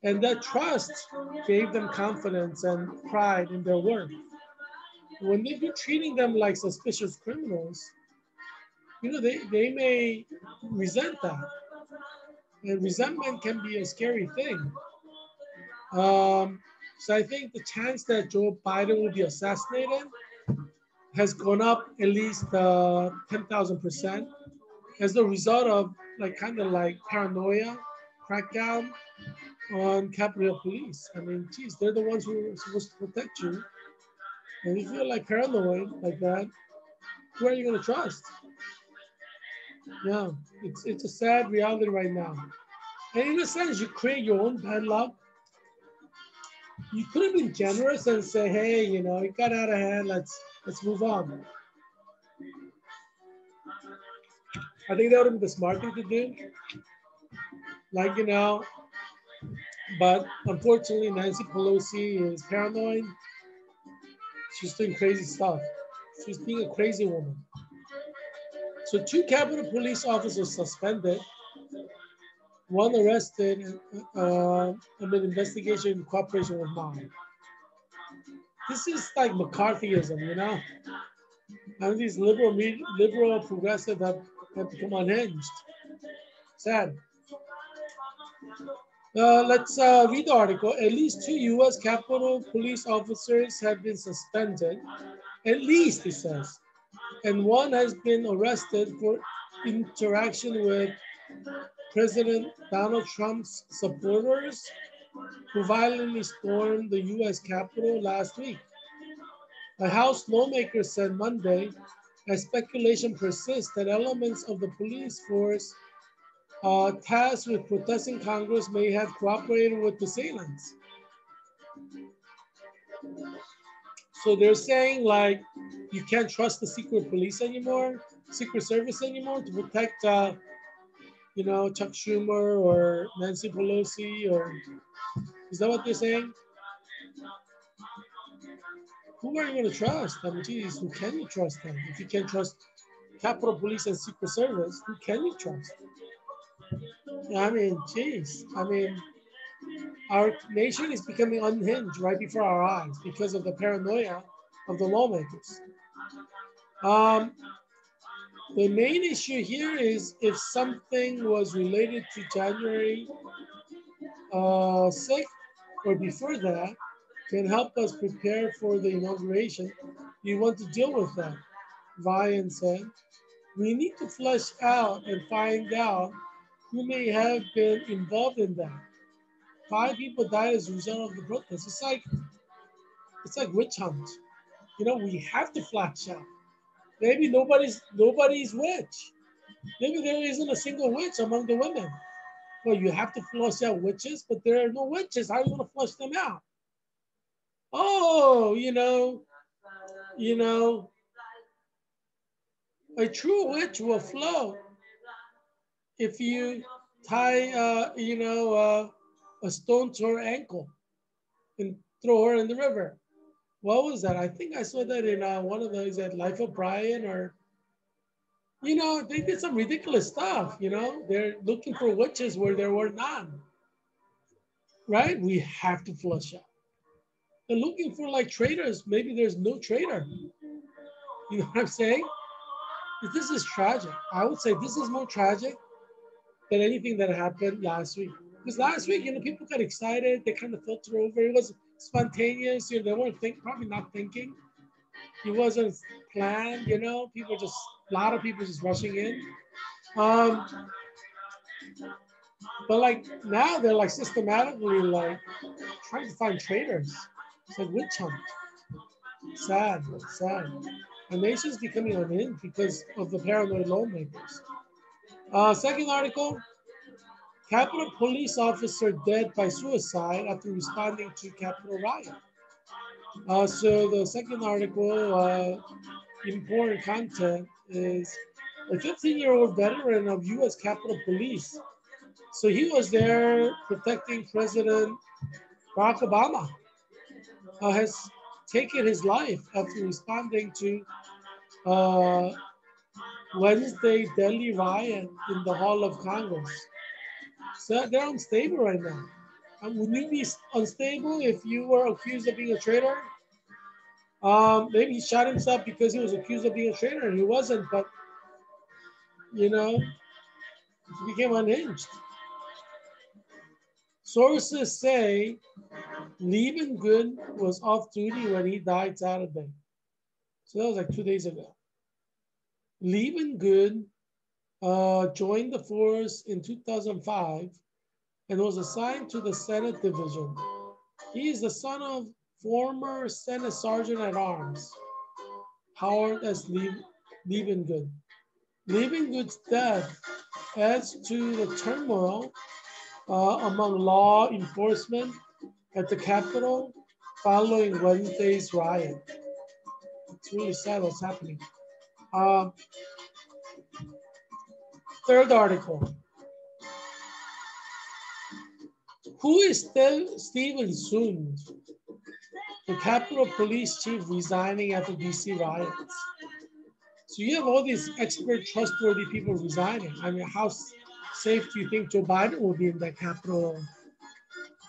and that trust gave them confidence and pride in their work. When they've been treating them like suspicious criminals, you know, they may resent that. And resentment can be a scary thing. So I think the chance that Joe Biden will be assassinated has gone up at least 10,000% as a result of kind of paranoia, crackdown on Capitol Police. I mean, geez, they're the ones who are supposed to protect you. And if you're paranoid like that, who are you going to trust? Yeah, it's a sad reality right now. And in a sense, you create your own bad luck. You could have been generous and say, hey, you know, it got out of hand, let's move on. I think that would have been the smart thing to do. You know, but unfortunately, Nancy Pelosi is paranoid. She's doing crazy stuff. She's being a crazy woman. So 2 Capitol Police officers suspended, 1 arrested, amid investigation in cooperation with mob. This is like McCarthyism, you know? And these liberal progressive have become unhinged. Sad. Let's read the article. At least 2 U.S. Capitol Police officers have been suspended. At least, it says. And 1 has been arrested for interaction with President Donald Trump's supporters who violently stormed the U.S. Capitol last week. A House lawmaker said Monday, as speculation persists that elements of the police force tasked with protecting Congress may have cooperated with the assailants. So they're saying like you can't trust the secret police anymore, secret service anymore to protect, you know, Chuck Schumer or Nancy Pelosi, or is that what they're saying? Who are you going to trust? I mean, geez, who can you trust them? If you can't trust Capitol Police and Secret Service, who can you trust? I mean, geez, I mean, our nation is becoming unhinged right before our eyes because of the paranoia of the lawmakers. The main issue here is if something was related to January 6th or before that, can help us prepare for the inauguration. You want to deal with that, Ryan said. We need to flesh out and find out who may have been involved in that. 5 people died as a result of the protest. It's like witch hunt. You know, we have to flesh out. Maybe nobody's witch. Maybe there isn't a single witch among the women. Well, you have to flush out witches, but there are no witches. How are you going to flush them out? Oh, you know, a true witch will flow if you tie, a stone to her ankle and throw her in the river. What was that? I think I saw that in one of those at Life of Brian, or, you know, they did some ridiculous stuff, you know. They're looking for witches where there were none, right? We have to flush out. They're looking for like traitors. Maybe there's no traitor. You know what I'm saying? This is tragic. I would say this is more tragic than anything that happened last week. Because last week, you know, people got excited. They kind of filtered over. It was spontaneous. You know, they weren't probably not thinking. It wasn't planned. You know, a lot of people just rushing in. But like now, they're like systematically like trying to find traitors. It's like witch hunt. Sad, sad. The nation's becoming unhinged because of the paranoid lawmakers. Second article, Capitol police officer dead by suicide after responding to Capitol riot. So the second article, important content, is a 15-year-old veteran of U.S. Capitol Police. So he was there protecting President Barack Obama. Has taken his life after responding to Wednesday deadly riot in the Hall of Congress. So they're unstable right now. And would you be unstable if you were accused of being a traitor? Maybe he shot himself because he was accused of being a traitor and he wasn't, but you know, he became unhinged. Sources say Liebengood was off duty when he died Saturday. So that was like 2 days ago. Liebengood joined the force in 2005 and was assigned to the Senate Division. He is the son of former Senate Sergeant at Arms, Howard S. Liebengood. Liebengood's death adds to the turmoil among law enforcement at the Capitol following Wednesday's riot. It's really sad what's happening. Third article. Who is Stephen Soon, the Capitol Police Chief, resigning after DC riots? So you have all these expert, trustworthy people resigning. I mean, how safe do you think Joe Biden will be in that Capitol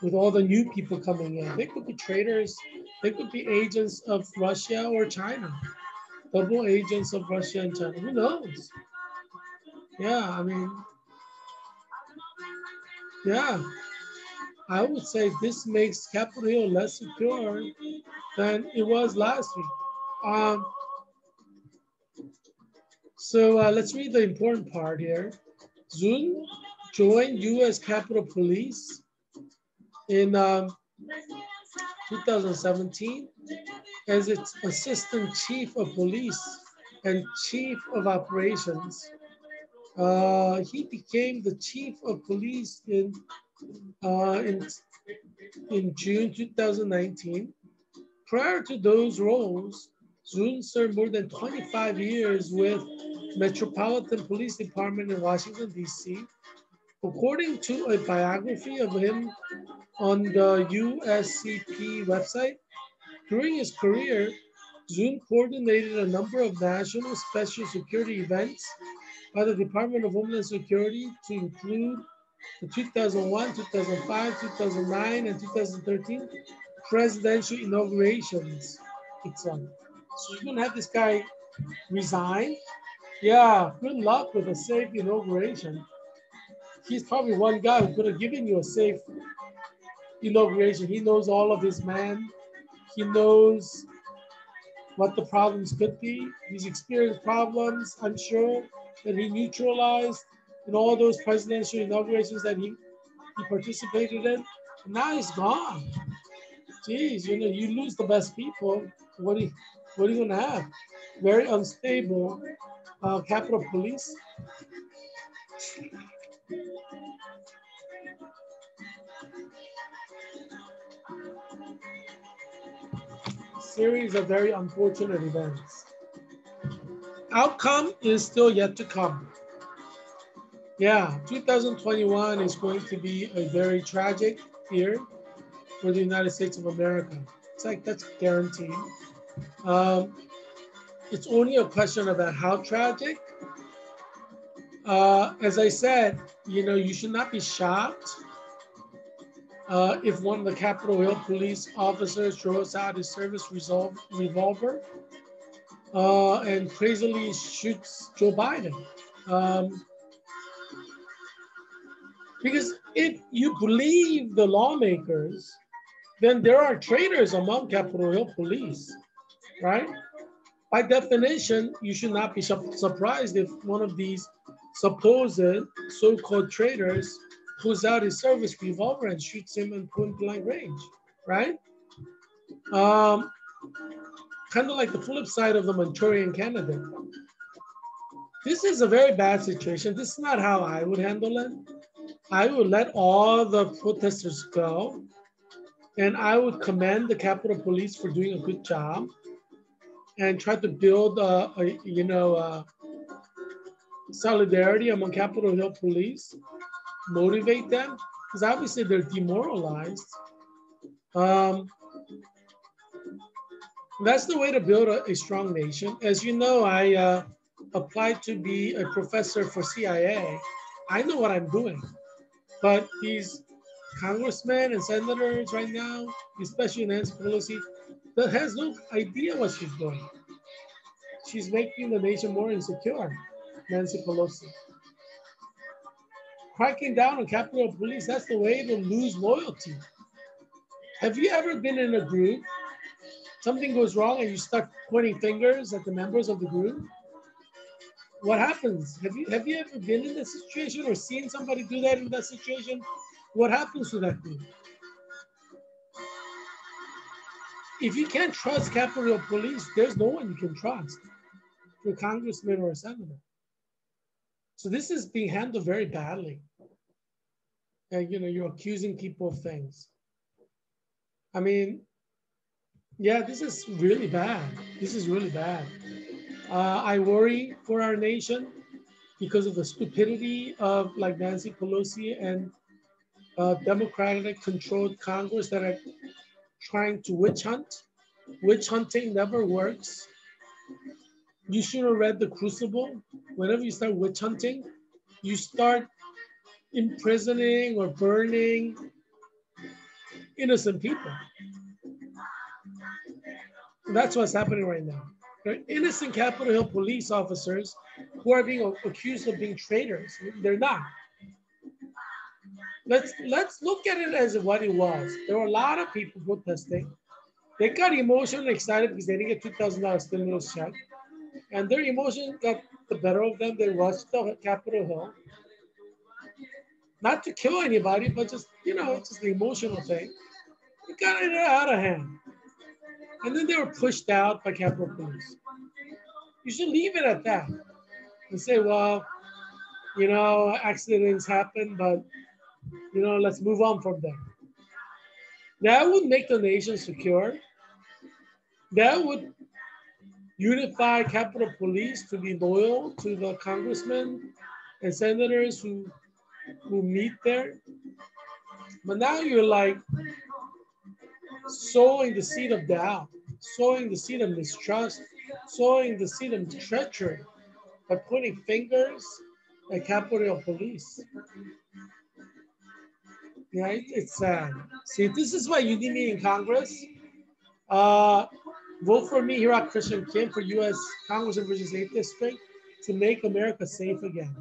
with all the new people coming in? They could be traitors. They could be agents of Russia or China. Double agents of Russia and China. Who knows? Yeah, I mean, yeah. I would say this makes Capitol Hill less secure than it was last week. So let's read the important part here. Soon joined U.S. Capitol Police in 2017 as its Assistant Chief of Police and Chief of Operations. He became the Chief of Police uh, in, in June 2019. Prior to those roles, Zun served more than 25 years with Metropolitan Police Department in Washington, D.C. According to a biography of him on the USCP website, during his career, Zun coordinated a number of national special security events by the Department of Homeland Security to include the 2001, 2005, 2009, and 2013 presidential inaugurations. So you're gonna have this guy resign? Yeah, good luck with a safe inauguration. He's probably one guy who could have given you a safe inauguration. He knows all of his men. He knows what the problems could be. He's experienced problems, I'm sure, that he neutralized in all those presidential inaugurations that he participated in. And now he's gone. Geez, you know, you lose the best people. What are you gonna have? Very unstable Capitol Police. Series of very unfortunate events. Outcome is still yet to come. Yeah, 2021 is going to be a very tragic year for the United States of America. It's like that's guaranteed. It's only a question about how tragic. As I said, you know, you should not be shocked if one of the Capitol Hill police officers draws out his service revolver and crazily shoots Joe Biden. Because if you believe the lawmakers, then there are traitors among Capitol Hill police, right? By definition, you should not be surprised if one of these supposed so-called traitors pulls out his service revolver and shoots him in point-blank range, right? Kind of like the flip side of the Manchurian candidate. This is a very bad situation. This is not how I would handle it. I would let all the protesters go, and I would commend the Capitol Police for doing a good job, and try to build solidarity among Capitol Hill police, motivate them, because obviously they're demoralized. That's the way to build a strong nation. As you know, I applied to be a professor for CIA. I know what I'm doing, but these congressmen and senators right now, especially Nancy Pelosi, that has no idea what she's doing. She's making the nation more insecure, Nancy Pelosi. Cracking down on Capitol Police, that's the way to lose loyalty. Have you ever been in a group, something goes wrong and you start pointing fingers at the members of the group? What happens? Have you ever been in that situation or seen somebody do that in that situation? What happens to that group? If you can't trust Capitol Police, there's no one you can trust, a congressman or a senator. So this is being handled very badly. And you know, you're accusing people of things. I mean, yeah, this is really bad. This is really bad. I worry for our nation because of the stupidity of like Nancy Pelosi and Democratic controlled Congress that are trying to witch hunt. Witch hunting never works. You should have read The Crucible. Whenever you start witch hunting, you start imprisoning or burning innocent people. That's what's happening right now. There are innocent Capitol Hill police officers who are being accused of being traitors. They're not. Let's look at it as what it was. There were a lot of people protesting. They got emotionally excited because they didn't get $2,000 stimulus check. And their emotion got the better of them. They rushed to Capitol Hill. not to kill anybody, but just, just the emotional thing. It got it out of hand. And then they were pushed out by Capitol Police. You should leave it at that and say, well, accidents happen, but, let's move on from there. That would make the nation secure. That would unify Capitol Police to be loyal to the congressmen and senators who meet there. But now you're like sowing the seed of doubt, sowing the seed of mistrust, sowing the seed of treachery by pointing fingers at Capitol Police. Yeah, it's sad. See, this is why you need me in Congress. Vote for me, Heerak Christian Kim, for U.S. Congress and Virginia's 8th District to make America safe again.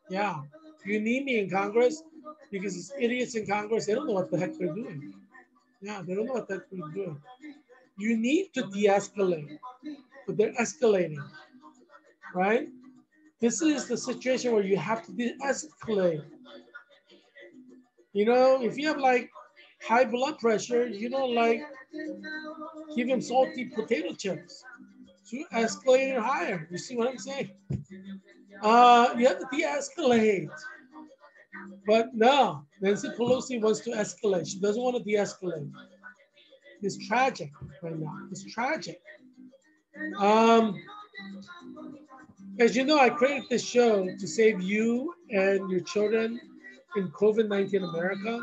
Yeah, you need me in Congress because these idiots in Congress, they don't know what the heck they're doing. Yeah, they don't know what the heck they're doing. You need to de-escalate, but they're escalating, right? This is the situation where you have to de-escalate. If you have like high blood pressure, you don't like give him salty potato chips to escalate it higher. You see what I'm saying? You have to de-escalate. But no, Nancy Pelosi wants to escalate. She doesn't want to de-escalate. It's tragic right now. It's tragic. As you know, I created this show to save you and your children in COVID-19 America.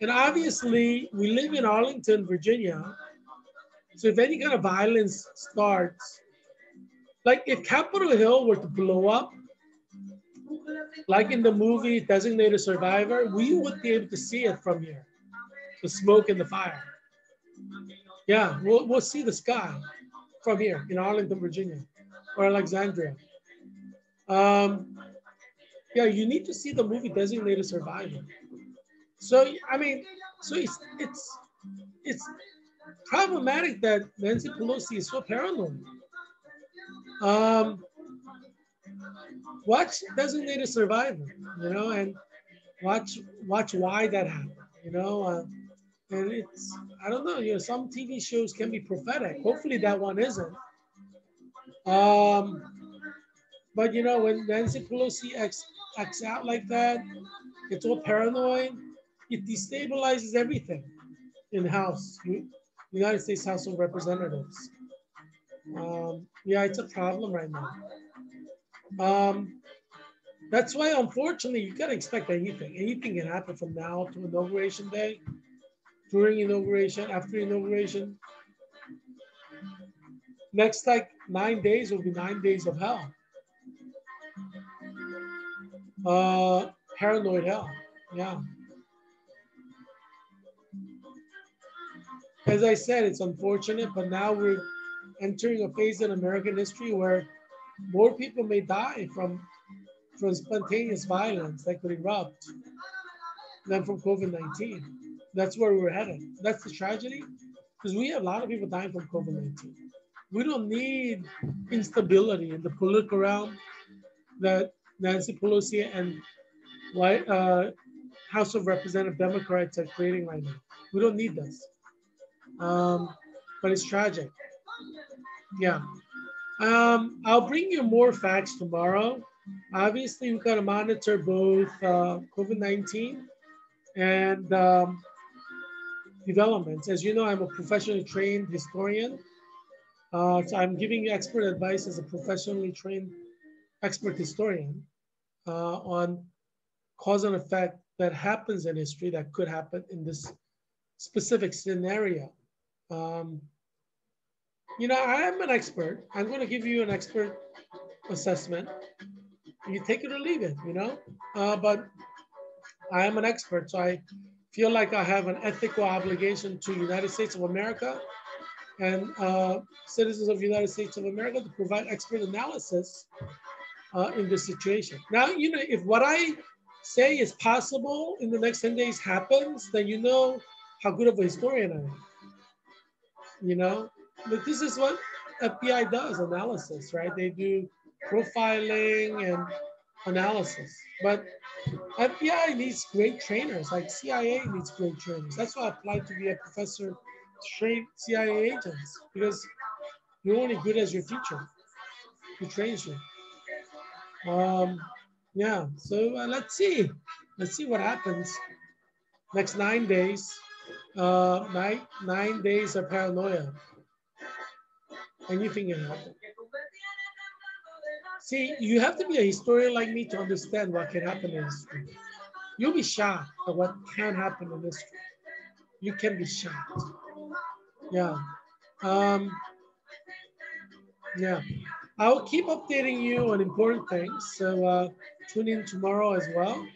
And obviously, we live in Arlington, Virginia. So if any kind of violence starts, like if Capitol Hill were to blow up, like in the movie Designated Survivor, we would be able to see it from here, the smoke and the fire. Yeah, we'll see the sky from here in Arlington, Virginia, or Alexandria. Yeah, you need to see the movie Designated Survivor. So it's problematic that Nancy Pelosi is so paranoid. Watch Designated Survivor, and watch why that happened, and it's, I don't know, some TV shows can be prophetic. Hopefully that one isn't. But when Nancy Pelosi acts out like that, it's all paranoid. It destabilizes everything in the House, United States House of Representatives. Yeah, it's a problem right now. That's why, unfortunately, you gotta expect anything. Anything can happen from now to Inauguration Day, during Inauguration, after Inauguration. Next, like 9 days will be 9 days of hell. Paranoid hell, yeah. As I said, it's unfortunate, but now we're entering a phase in American history where more people may die from spontaneous violence that could erupt than from COVID-19. That's where we're headed. That's the tragedy, because we have a lot of people dying from COVID-19. We don't need instability in the political realm that Nancy Pelosi and House of Representative Democrats are creating right now. We don't need this. But it's tragic. Yeah. I'll bring you more facts tomorrow. Obviously, we've got to monitor both COVID-19 and developments. As you know, I'm a professionally trained historian. So I'm giving you expert advice as a professionally trained expert historian on cause and effect that happens in history that could happen in this specific scenario. I am an expert. I'm going to give you an expert assessment. You take it or leave it, but I am an expert. So I feel like I have an ethical obligation to the United States of America and citizens of the United States of America to provide expert analysis in this situation. Now, if what I say is possible in the next 10 days happens, then you know how good of a historian I am. But this is what FBI does, analysis, right? They do profiling and analysis. But FBI needs great trainers, like CIA needs great trainers. That's why I applied to be a professor to train CIA agents, because you're only good as your teacher who trains you. Yeah, so let's see. Let's see what happens next 9 days. Nine days of paranoia. Anything can happen. See, you have to be a historian like me to understand what can happen in history. You'll be shocked at what can happen in history. You can be shocked. Yeah. Yeah. I'll keep updating you on important things. So tune in tomorrow as well.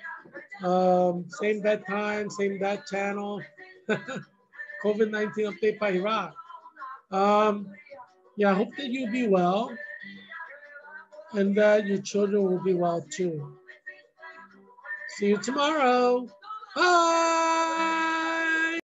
Same bad time, same bad channel. COVID-19 update by Heerak. Yeah, I hope that you'll be well and that your children will be well too. See you tomorrow. Bye.